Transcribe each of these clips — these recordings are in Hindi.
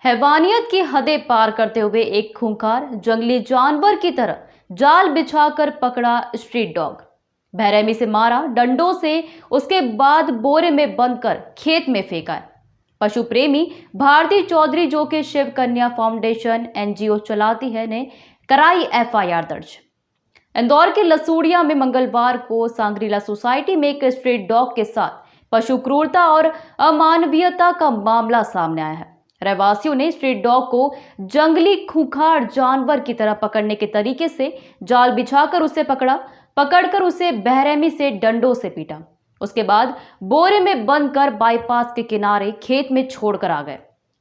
हैवानियत की हदें पार करते हुए एक खूंखार जंगली जानवर की तरह जाल बिछाकर पकड़ा स्ट्रीट डॉग। बेरहमी से मारा, डंडों से, उसके बाद बोरे में बंद कर खेत में फेंका है। पशु प्रेमी भारती चौधरी, जो कि शिव कन्या फाउंडेशन एनजीओ चलाती है, ने कराई एफआईआर दर्ज। इंदौर के लसूड़िया में मंगलवार को सांग्रीला सोसाइटी में एक स्ट्रीट डॉग के साथ पशु क्रूरता और अमानवीयता का मामला सामने आया है। रहवासियों ने स्ट्रीट डॉग को जंगली खूंखार जानवर की तरह पकड़ने के तरीके से जाल बिछाकर उसे पकड़कर उसे बेरहमी से डंडों से पीटा। उसके बाद बोरे में बंद कर बाईपास के किनारे खेत में छोड़कर आ गए।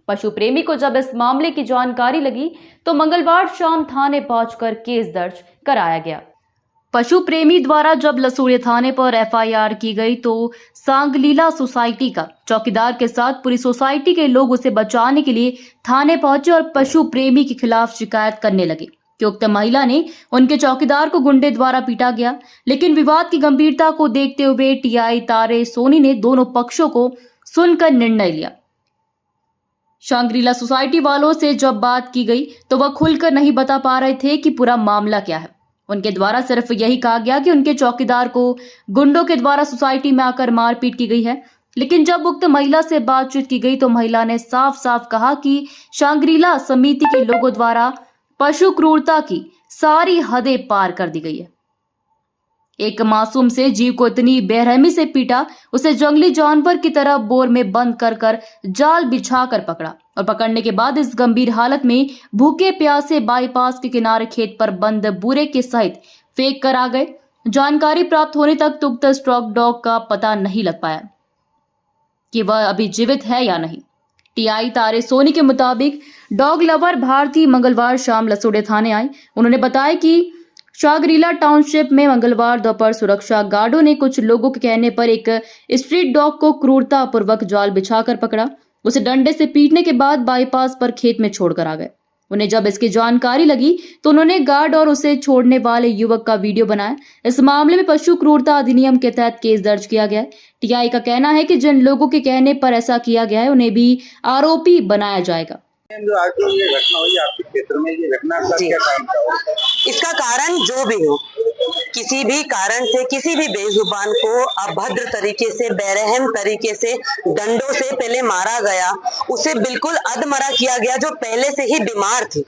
पशु प्रेमी को जब इस मामले की जानकारी लगी तो मंगलवार शाम थाने पहुंचकर केस दर्ज कराया गया। पशु प्रेमी द्वारा जब लसूड़िया थाने पर एफआईआर की गई तो सांगलीला सोसाइटी का चौकीदार के साथ पूरी सोसाइटी के लोग उसे बचाने के लिए थाने पहुंचे और पशु प्रेमी के खिलाफ शिकायत करने लगे कि उक्त महिला ने उनके चौकीदार को गुंडे द्वारा पीटा गया। लेकिन विवाद की गंभीरता को देखते हुए टीआई तारे सोनी ने दोनों पक्षों को सुनकर निर्णय लिया। सांग्रीला सोसाइटी वालों से जब बात की गई तो वह खुलकर नहीं बता पा रहे थे कि पूरा मामला क्या है। उनके द्वारा सिर्फ यही कहा गया कि उनके चौकीदार को गुंडों के द्वारा सोसाइटी में आकर मारपीट की गई है। लेकिन जब उक्त महिला से बातचीत की गई तो महिला ने साफ साफ कहा कि सांग्रीला समिति के लोगों द्वारा पशु क्रूरता की सारी हदें पार कर दी गई है। एक मासूम से जीव को इतनी बेरहमी से पीटा, उसे जंगली जानवर की तरह बोर में बंद कर जाल बिछाकर पकड़ा और पकड़ने के बाद इस गंभीर हालत में भूखे प्यासे बाईपास के किनारे खेत पर बंद बूरे के सहित फेंक कर आ गए। जानकारी प्राप्त होने तक उक्त स्ट्रीट डॉग का पता नहीं लग पाया कि वह अभी जीवित है या नहीं। टीआई तारे सोनी के मुताबिक डॉग लवर भारती मंगलवार शाम लसूड़िया थाने आई। उन्होंने बताया कि सांग्रीला टाउनशिप में मंगलवार दोपहर सुरक्षा गार्डों ने कुछ लोगों के कहने पर एक स्ट्रीट डॉग को क्रूरतापूर्वक जाल बिछाकर पकड़ा। उसे डंडे से पीटने के बाद बाईपास पर खेत में छोड़कर आ गए। उन्हें जब इसकी जानकारी लगी तो उन्होंने गार्ड और उसे छोड़ने वाले युवक का वीडियो बनाया। इस मामले में पशु क्रूरता अधिनियम के तहत केस दर्ज किया गया है। टीआई का कहना है कि जिन लोगों के कहने पर ऐसा किया गया है उन्हें भी आरोपी बनाया जाएगा। जो आज ये घटना हुई आपके क्षेत्र में, ये घटना का क्या कारण था? इसका कारण जो भी हो, किसी भी कारण से किसी भी बेजुबान को अभद्र तरीके से, बेरहम तरीके से डंडों से पहले मारा गया, उसे बिल्कुल अधमरा किया गया जो पहले से ही बीमार थी।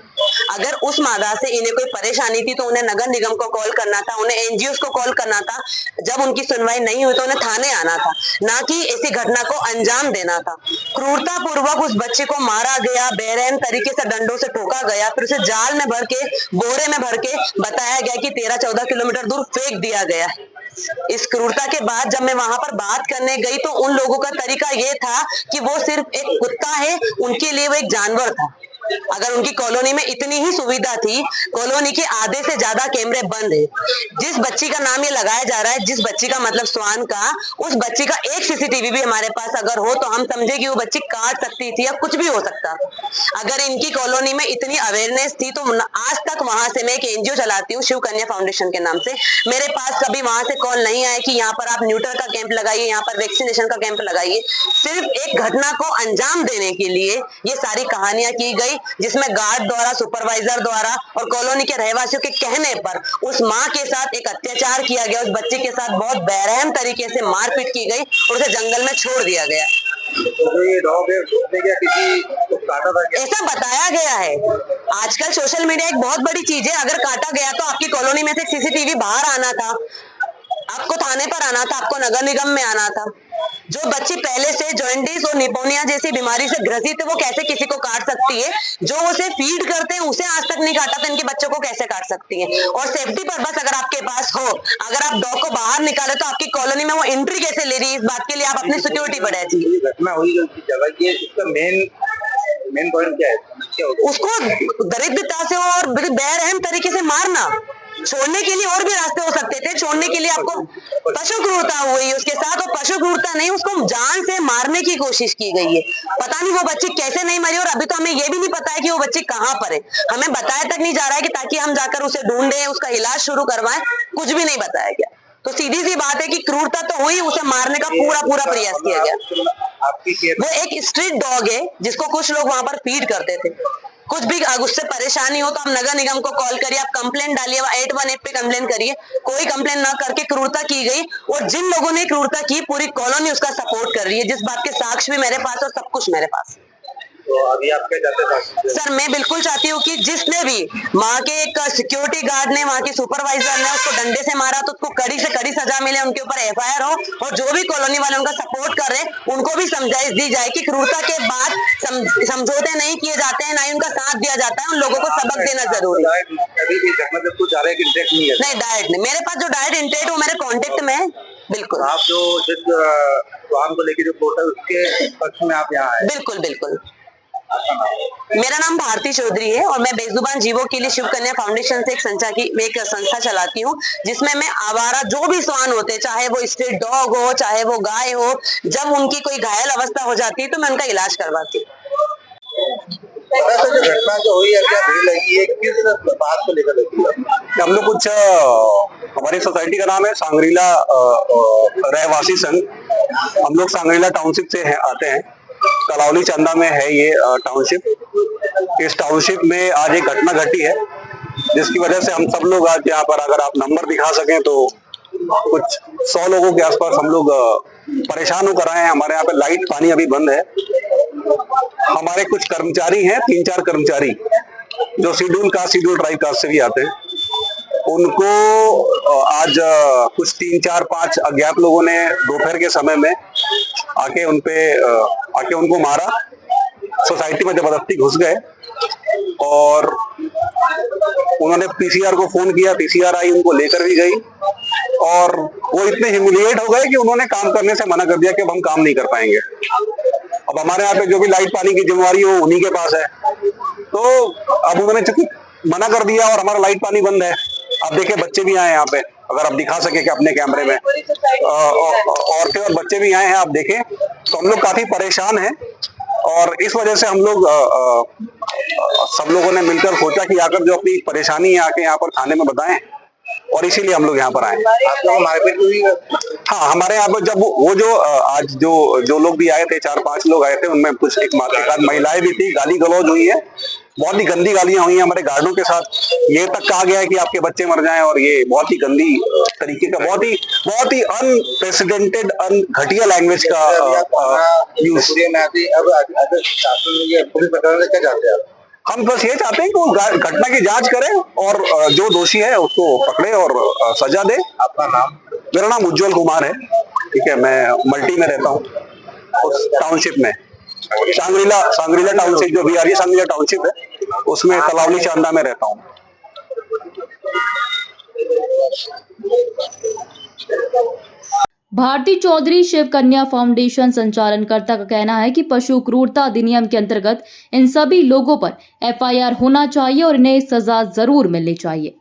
अगर उस मादा से इन्हें कोई परेशानी थी तो उन्हें नगर निगम को कॉल करना था, उन्हें एनजीओ को कॉल करना था। जब उनकी सुनवाई नहीं हुई तो उन्हें थाने आना था, ना कि ऐसी घटना को अंजाम देना था। क्रूरता पूर्वक उस बच्चे को मारा गया, बेरहम तरीके से डंडों से ठोका गया, फिर उसे जाल में भर के, बोरे में भर के बताया गया कि 13-14 किलोमीटर दूर फेंक दिया गया। इस क्रूरता के बाद जब मैं वहां पर बात करने गई तो उन लोगों का तरीका ये था कि वो सिर्फ एक कुत्ता है, उनके लिए वो एक जानवर था। अगर उनकी कॉलोनी में इतनी ही सुविधा थी, कॉलोनी के आधे से ज्यादा कैमरे बंद है। जिस बच्ची का नाम ये लगाया जा रहा है, जिस बच्ची का मतलब स्वान का, उस बच्ची का एक सीसीटीवी भी हमारे पास अगर हो तो हम समझे कि वो बच्ची काट सकती थी या कुछ भी हो सकता। अगर इनकी कॉलोनी में इतनी अवेयरनेस थी तो आज तक वहां से, मैं एक एनजीओ चलाती हूँ शिव कन्या फाउंडेशन के नाम से, मेरे पास कभी वहां से कॉल नहीं आया कि यहाँ पर आप न्यूटर का कैंप लगाइए, यहाँ पर वैक्सीनेशन का कैंप लगाइए। सिर्फ एक घटना को अंजाम देने के लिए ये सारी कहानियां की गई, जिसमें गार्ड द्वारा, सुपरवाइजर द्वारा और कॉलोनी के रहवासियों के कहने पर उस माँ के साथ एक अत्याचार किया गया। उस बच्चे के साथ बहुत बेरहम तरीके से मारपीट की गई और उसे जंगल में छोड़ दिया गया। तो ये डॉग है, उसने क्या किसी को काटा था क्या? ऐसा बताया गया है। आजकल सोशल मीडिया एक बहुत बड़ी चीज है। अगर काटा गया तो आपकी कॉलोनी में से सीसीटीवी बाहर आना था, आपको थाने पर आना था, आपको नगर निगम में आना था। जो बच्ची पहले से जॉइंटिस और निमोनिया जैसी बीमारी से ग्रसित है वो कैसे किसी को काट सकती है? जो उसे फीड करते हैं उसे आज तक नहीं काटा तो इनके बच्चों को कैसे काट सकती है? और सेफ्टी पर्पस अगर आपके पास हो, अगर आप डॉग को बाहर निकाले तो आपकी कॉलोनी में वो एंट्री कैसे ले रही है? इस बात के लिए आप अपनी सिक्योरिटी बढ़ाए थी। घटना हुई जो जगह की, इसका मेन पॉइंट क्या है? उसको दरिद्रता से और बेरहम तरीके से मारना। छोड़ने के लिए और भी रास्ते हो सकते थे। छोड़ने के लिए आपको पशु क्रूरता हुई उसके साथ, और पशु क्रूरता नहीं, उसको जान से मारने की कोशिश की गई है। पता नहीं वो बच्ची कैसे नहीं मरी, और अभी तो हमें ये भी नहीं पता है कि वो बच्ची कहाँ पर है। हमें बताया तक नहीं जा रहा है कि ताकि हम जाकर उसे ढूंढें, उसका इलाज शुरू करवाएं, कुछ भी नहीं बताया गया। तो सीधी सी बात है कि क्रूरता तो हुई, उसे मारने का पूरा प्रयास किया गया। आपकी केयर वो एक स्ट्रीट डॉग है जिसको कुछ लोग वहां पर फीड करते थे। कुछ भी उससे परेशानी हो तो आप नगर निगम को कॉल करिए, आप कंप्लेंट डालिए, 818 पे कंप्लेंट करिए। कोई कंप्लेंट ना करके क्रूरता की गई, और जिन लोगों ने क्रूरता की पूरी कॉलोनी उसका सपोर्ट कर रही है, जिस बात के साक्ष्य भी मेरे पास और सब कुछ मेरे पास। तो अभी आप क्या चाहते हैं सर मैं बिल्कुल चाहती हूँ कि जिसने भी वहाँ के एक सिक्योरिटी गार्ड ने, वहाँ की सुपरवाइजर ने उसको डंडे से मारा तो उसको कड़ी से कड़ी सजा मिले, उनके ऊपर FIR हो, और जो भी कॉलोनी वाले उनका सपोर्ट कर रहे हैं उनको भी समझाइश दी जाए कि क्रूरता के बाद समझौते नहीं किए जाते हैं, ना ही उनका साथ दिया जाता है, उन लोगों को सबक देना जरूरी है। अभी भी मतलब कुछ डायरेक्ट इंटरेक्ट नहीं है? नहीं, डायरेक्ट नहीं, मेरे पास जो डायरेक्ट इंटरेक्ट वो मेरे कॉन्टेक्ट में है। बिल्कुल आप जो जिस वाहन को लेके जो पोर्टल उसके पक्ष में आप यहाँ आए? बिल्कुल। मेरा नाम भारती चौधरी है और मैं बेजुबान जीवों के लिए शिव कन्या फाउंडेशन से एक संस्था चलाती हूँ, जिसमें मैं आवारा जो भी श्वान होते हैं, चाहे वो स्ट्रीट डॉग हो, चाहे वो गाय हो, जब उनकी कोई घायल अवस्था हो जाती है तो मैं उनका इलाज करवाती हूँ। जो घटना जो हुई है, क्या भीड़ लगी है, किस बात को लेकर लगी है? हम लोग कुछ हमारी सोसाइटी का नाम है सांगरीला रहवासी संघ। हम लोग सांगरीला टाउनशिप से आते हैं। तलावली चंदा में है ये टाउनशिप। इस टाउनशिप में आज एक घटना घटी है, जिसकी वजह से हम सब लोग आज यहाँ पर, अगर आप नंबर दिखा सकें तो कुछ 100 लोगों के आसपास हम लोग परेशान होकर आए हैं। हमारे यहाँ पे लाइट पानी अभी बंद है। हमारे कुछ कर्मचारी हैं, 3-4 कर्मचारी जो शेड्यूल ट्राइब कास्ट से भी आते हैं, उनको आज कुछ 3-4-5 अज्ञात लोगों ने दोपहर के समय में आके उनको मारा, सोसाइटी में जबरदस्ती घुस गए और उन्होंने PCR को फोन किया, PCR आई, उनको लेकर भी गई, और वो इतने ह्यूमिलिएट हो गए कि उन्होंने काम करने से मना कर दिया कि अब हम काम नहीं कर पाएंगे। अब हमारे यहाँ पे जो भी लाइट पानी की जिम्मेवारी हो उन्हीं के पास है, तो अब उन्होंने चूंकि मना कर दिया और हमारा लाइट पानी बंद है। अब देखिए बच्चे भी आए यहाँ पे, अगर आप दिखा सके कि अपने कैमरे में औरतें और बच्चे भी आए हैं, आप देखें, तो हम लोग काफी परेशान हैं। और इस वजह से हम लोग सब लोगों ने मिलकर सोचा कि आकर जो अपनी परेशानी है आके यहाँ पर थाने में बताएं, और इसीलिए हम लोग यहाँ पर आए। आप लोग मारपीट हुई? हाँ, हमारे यहाँ पर जब वो जो आज जो लोग भी आए थे, 4-5 लोग आए थे, उनमें कुछ एक महिलाएं भी थी, गाली गलौज हुई है, बहुत ही गंदी गालियां हुई हैं हमारे गार्डों के साथ। ये तक कहा गया है कि आपके बच्चे मर जाएं, और ये बहुत ही गंदी तरीके का, बहुत ही अनप्रेसिडेंटेड, घटिया लैंग्वेज का यूज। पुलिस प्रशासन से क्या चाहते हैं? हम बस ये चाहते हैं कि वो घटना की जांच करें और जो दोषी है उसको पकड़े और सजा दे। आपका नाम? मेरा नाम उज्जवल कुमार है। ठीक है, मैं मल्टी में रहता हूँ, उस टाउनशिप में, सांगरीला टाउनशिप, जो BRE सांगरीला टाउनशिप है, उसमें तलावली चांदा में रहता हूँ। भारती चौधरी शिव कन्या फाउंडेशन संचालनकर्ता का कहना है कि पशु क्रूरता अधिनियम के अंतर्गत इन सभी लोगों पर FIR होना चाहिए और इन्हें सजा जरूर मिलनी चाहिए।